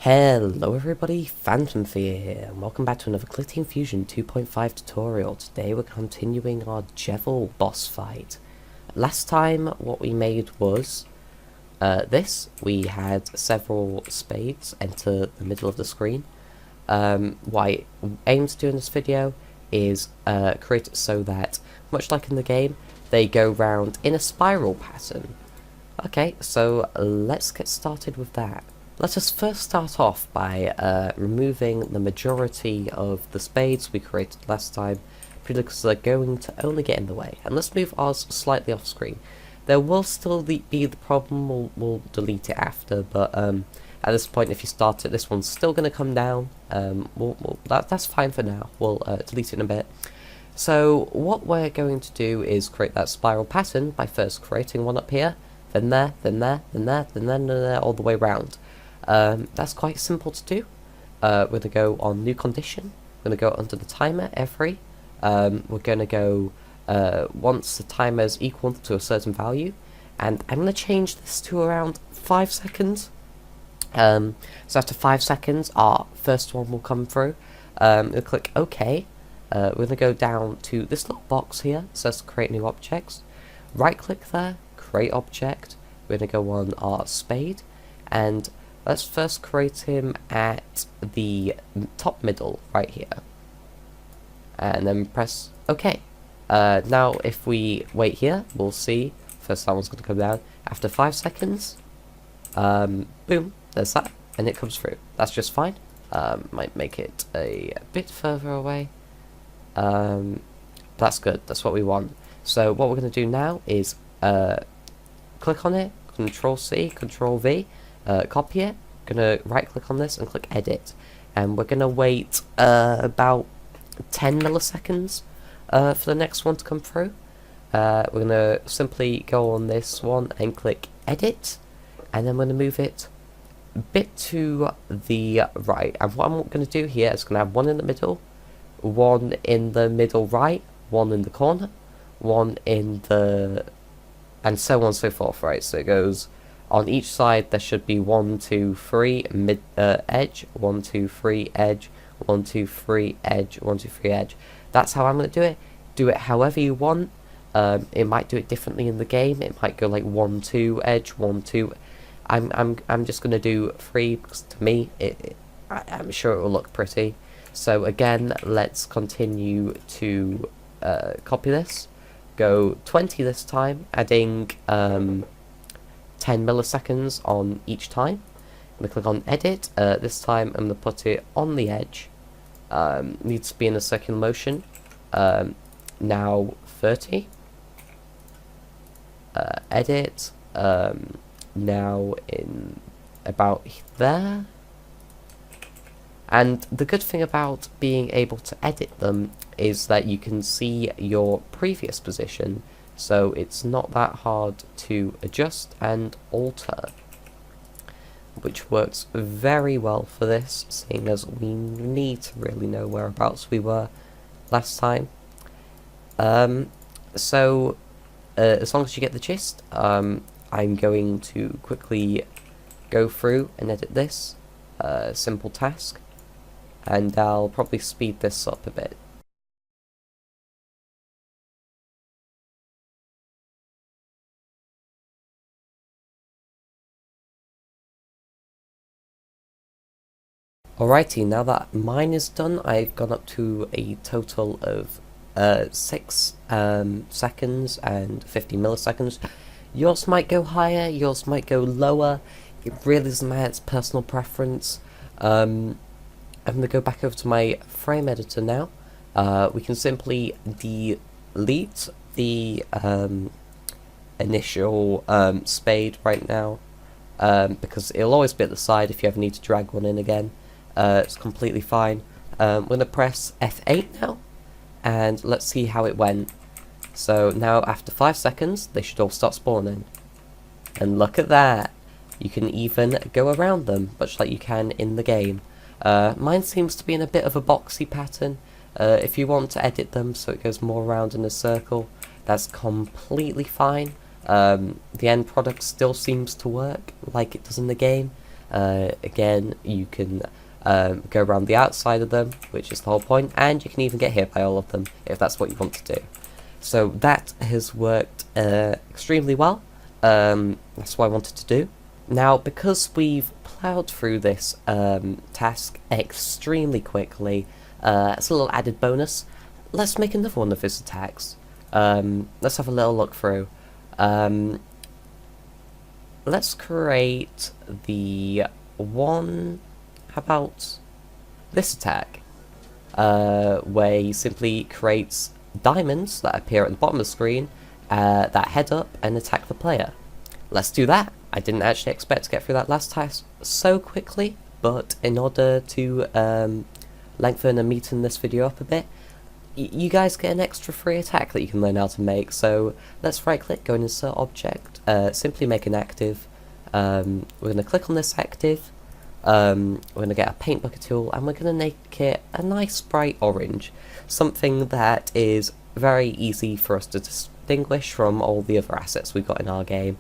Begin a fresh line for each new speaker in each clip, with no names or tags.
Hello everybody, Phantom Fear here, and welcome back to another Clickteam Fusion 2.5 tutorial. Today we're continuing our Jevil boss fight. Last time what we made was this. We had several spades enter the middle of the screen. What I aim to do in this video is create it so that, much like in the game, they go round in a spiral pattern. Okay, so let's get started with that. Let us first start off by removing the majority of the spades we created last time, because they're going to only get in the way. And let's move ours slightly off screen. There will still be the problem, we'll delete it after, but at this point if you start it, this one's still going to come down. That's fine for now, we'll delete it in a bit. So what we're going to do is create that spiral pattern by first creating one up here, then there, then there, then there, then there, all the way round. That's quite simple to do. We're going to go on new condition, we're going to go under the timer every, we're going to go once the timer is equal to a certain value, and I'm going to change this to around 5 seconds. So after 5 seconds our first one will come through. We'll click OK. We're going to go down to this little box here, it says create new objects. Right click there, create object. We're going to go on our spade, and let's first create him at the top middle right here, and then press OK. Now if we wait here, we'll see first that one's going to come down. After 5 seconds, boom, there's that, and it comes through. That's just fine. Might make it a bit further away. That's good, that's what we want. So what we're going to do now is click on it, Control C, Control V, copy it, gonna right click on this and click edit, and we're gonna wait about 10 milliseconds for the next one to come through. We're gonna simply go on this one and click edit, and then we're gonna move it a bit to the right, and what I'm gonna do here is gonna have one in the middle, one in the middle right, one in the corner, one in the, and so on and so forth, right? So it goes on each side. There should be 1, 2, 3 mid edge, 1, 2, 3 edge, 1, 2, 3 edge, 1, 2, 3 edge. That's how I'm going to do it. Do it however you want. It might do it differently in the game. It might go like 1, 2 edge, 1, 2. I'm just going to do 3 because to me I'm sure it will look pretty. So again, let's continue to copy this. Go 20 this time, adding 10 milliseconds on each time. I'm going to click on edit. This time I'm going to put it on the edge. Needs to be in a circular motion. Now 30. Edit. Now in about there. And the good thing about being able to edit them is that you can see your previous position, so it's not that hard to adjust and alter, which works very well for this, seeing as we need to really know whereabouts we were last time. So as long as you get the gist, I'm going to quickly go through and edit this simple task, and I'll probably speed this up a bit. Alrighty, now that mine is done, I've gone up to a total of 6 seconds and 50 milliseconds. Yours might go higher, yours might go lower. It really doesn't matter, it's personal preference. I'm going to go back over to my frame editor now. We can simply delete the initial spade right now, because it'll always be at the side if you ever need to drag one in again. It's completely fine. I'm going to press F8 now, and let's see how it went. So now after 5 seconds they should all start spawning, and look at that, you can even go around them much like you can in the game. Mine seems to be in a bit of a boxy pattern. If you want to edit them so it goes more around in a circle, that's completely fine. The end product still seems to work like it does in the game. Again, you can go around the outside of them, which is the whole point, and you can even get hit by all of them if that's what you want to do. So that has worked extremely well. That's what I wanted to do. Now, because we've ploughed through this task extremely quickly, it's a little added bonus. Let's make another one of his attacks. Let's have a little look through. Let's create the one. How about this attack? Where he simply creates diamonds that appear at the bottom of the screen that head up and attack the player. Let's do that. I didn't actually expect to get through that last task so quickly, but in order to lengthen and neaten this video up a bit, you guys get an extra free attack that you can learn how to make. So let's right click, go and insert object, simply make an active. We're going to click on this active, we're going to get a paint bucket tool, and we're going to make it a nice bright orange, something that is very easy for us to distinguish from all the other assets we've got in our game.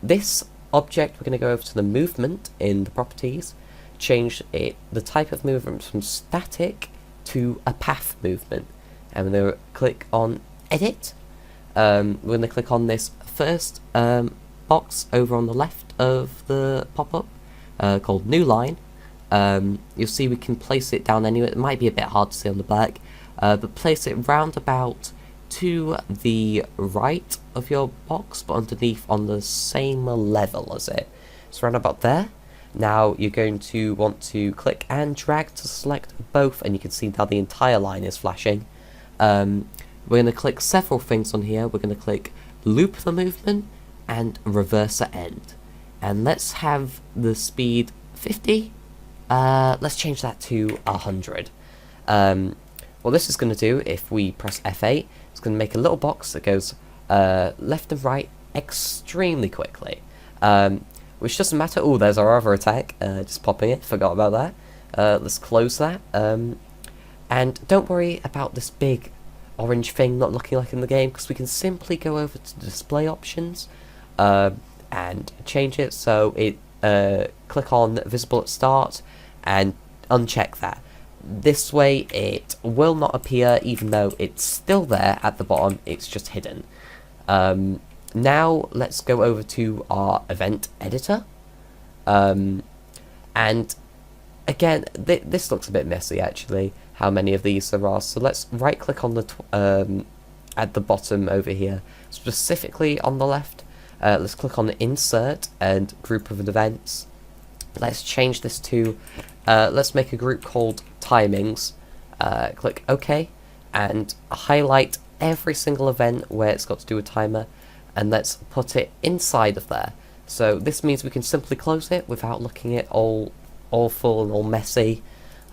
This object, we're going to go over to the movement in the properties, change the type of movement from static to a path movement, and we're going to click on edit. We're going to click on this first box over on the left of the pop-up called new line. You'll see we can place it down anywhere. It might be a bit hard to see on the back, but place it round about to the right of your box, but underneath on the same level as it. So round about there. Now you're going to want to click and drag to select both, and you can see now the entire line is flashing. We're going to click several things on here. We're going to click loop the movement and reverse the end. And let's have the speed 50. Let's change that to 100. What this is going to do, if we press F8, it's going to make a little box that goes left and right extremely quickly. Which doesn't matter. Oh, there's our other attack. Just popping it. Forgot about that. Let's close that. And don't worry about this big orange thing not looking like in the game, because we can simply go over to the display options and change it so it click on visible at start and uncheck that. This way it will not appear even though it's still there at the bottom, it's just hidden. Now let's go over to our event editor, and again this looks a bit messy actually, how many of these there are. So let's right click on the at the bottom over here, specifically on the left. Let's click on insert and group of events. Let's change this to let's make a group called timings. Click OK and highlight every single event where it's got to do a timer, and let's put it inside of there. So this means we can simply close it without looking at all awful and all messy.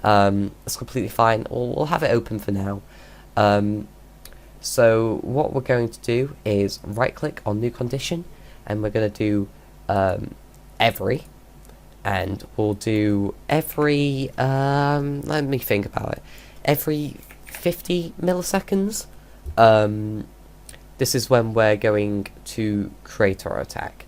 It's completely fine. We'll have it open for now. So what we're going to do is right click on new condition, and we're going to do every, and we'll do every let me think about it, every 50 milliseconds. This is when we're going to create our attack.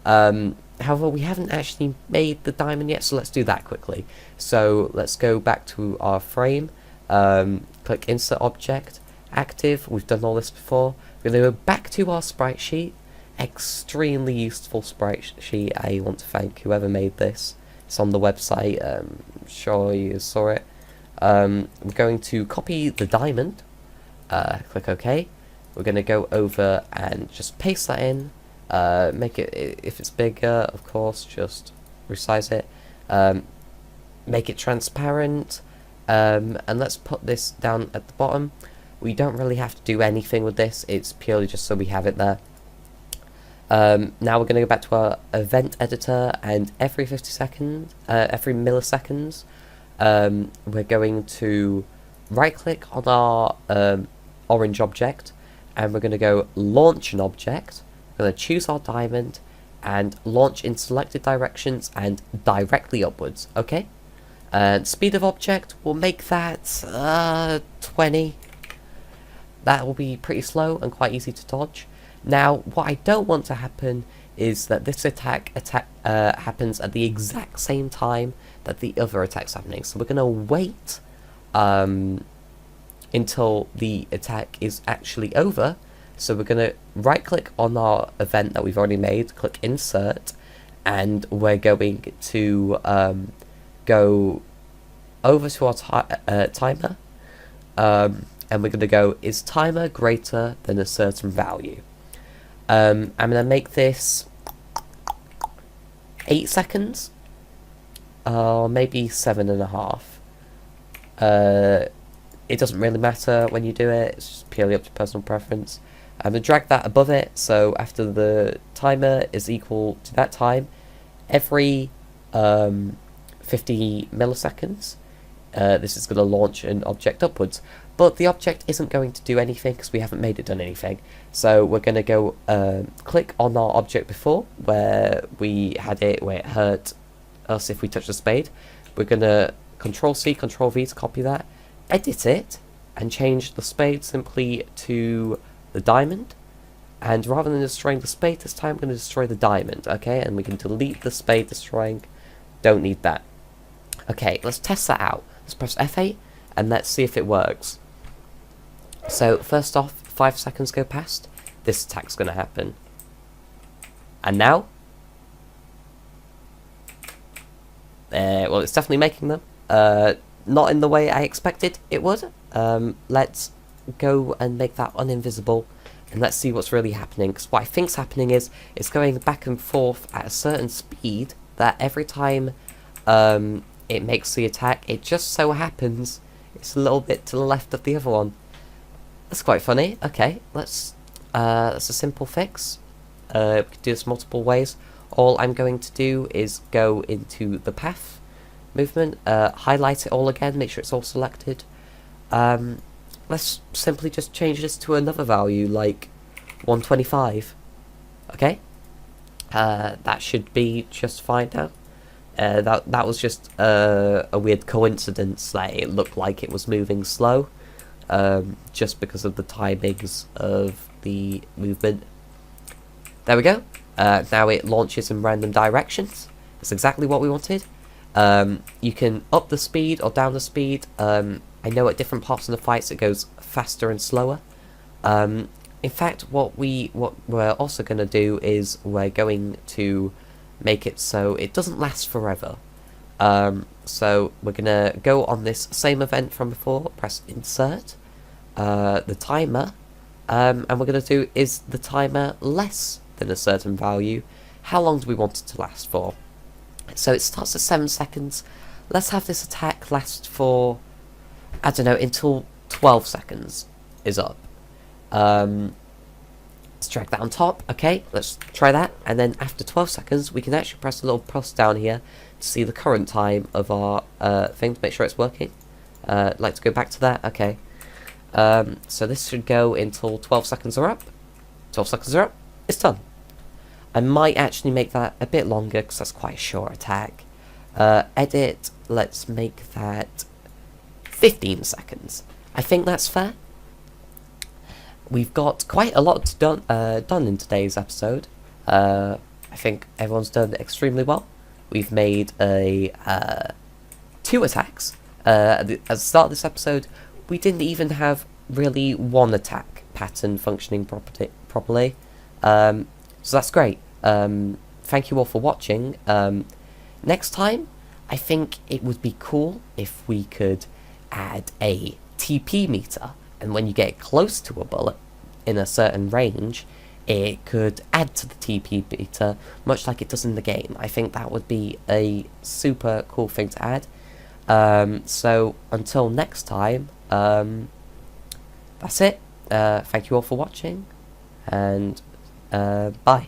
However, we haven't actually made the diamond yet, so let's do that quickly. So let's go back to our frame, click insert object, active. We've done all this before. We're going to go back to our sprite sheet. Extremely useful sprite sheet. I want to thank whoever made this. It's on the website. I'm sure you saw it. We're going to copy the diamond. Click OK. We're going to go over and just paste that in. Make it, if it's bigger, of course, just resize it. Make it transparent. And let's put this down at the bottom. We don't really have to do anything with this. It's purely just so we have it there. Now we're going to go back to our event editor, and every 50 seconds, every milliseconds, we're going to right click on our orange object, and we're going to go launch an object. We're going to choose our diamond and launch in selected directions and directly upwards. Okay, and speed of object, we'll make that 20. That will be pretty slow and quite easy to dodge. Now, what I don't want to happen is that this attack happens at the exact same time that the other attack's happening. So we're going to wait until the attack is actually over. So we're going to right click on our event that we've already made, click insert, and we're going to go over to our timer, and we're going to go, is timer greater than a certain value? I'm going to make this 8 seconds, or maybe 7.5. It doesn't really matter when you do it, it's just purely up to personal preference. I'm going to drag that above it, so after the timer is equal to that time, every 50 milliseconds, this is going to launch an object upwards. But the object isn't going to do anything because we haven't made it done anything. So we're going to go click on our object before, where we had it, where it hurt us if we touch the spade. We're going to Control-C, Control-V to copy that, edit it, and change the spade simply to the diamond. And rather than destroying the spade this time, I'm going to destroy the diamond, okay? And we can delete the spade destroying. Don't need that. Okay, let's test that out. Let's press F8, and let's see if it works. So, first off, 5 seconds go past, this attack's going to happen. And now? Well, it's definitely making them. Not in the way I expected it would. Let's go and make that uninvisible, and let's see what's really happening. Because what I think's happening is, it's going back and forth at a certain speed, that every time it makes the attack, it just so happens it's a little bit to the left of the other one. That's quite funny. Okay, that's a simple fix. We can do this multiple ways. All I'm going to do is go into the path movement, highlight it all again, make sure it's all selected. Let's simply just change this to another value, like 125. Okay, that should be just fine now. That was just a weird coincidence that it looked like it was moving slow. Just because of the timings of the movement. There we go. Now it launches in random directions. That's exactly what we wanted. You can up the speed or down the speed. I know at different parts of the fights it goes faster and slower. In fact, what we're also going to do is we're going to make it so it doesn't last forever. So we're going to go on this same event from before, press insert, the timer, and we're going to do, is the timer less than a certain value? How long do we want it to last for? So it starts at 7 seconds. Let's have this attack last for, I don't know, until 12 seconds is up. Let's drag that on top. Okay, let's try that. And then after 12 seconds, we can actually press a little plus down here to see the current time of our thing to make sure it's working. I'd like to go back to that. Okay. So this should go until 12 seconds are up. 12 seconds are up. It's done. I might actually make that a bit longer because that's quite a short attack. Edit. Let's make that 15 seconds. I think that's fair. We've got quite a lot done in today's episode. I think everyone's done extremely well. We've made a 2 attacks. At the start of this episode, we didn't even have really one attack pattern functioning properly. So that's great. Thank you all for watching. Next time, I think it would be cool if we could add a TP meter, and when you get close to a bullet in a certain range, it could add to the TP meter, much like it does in the game. I think that would be a super cool thing to add. So until next time, that's it. Thank you all for watching, and bye.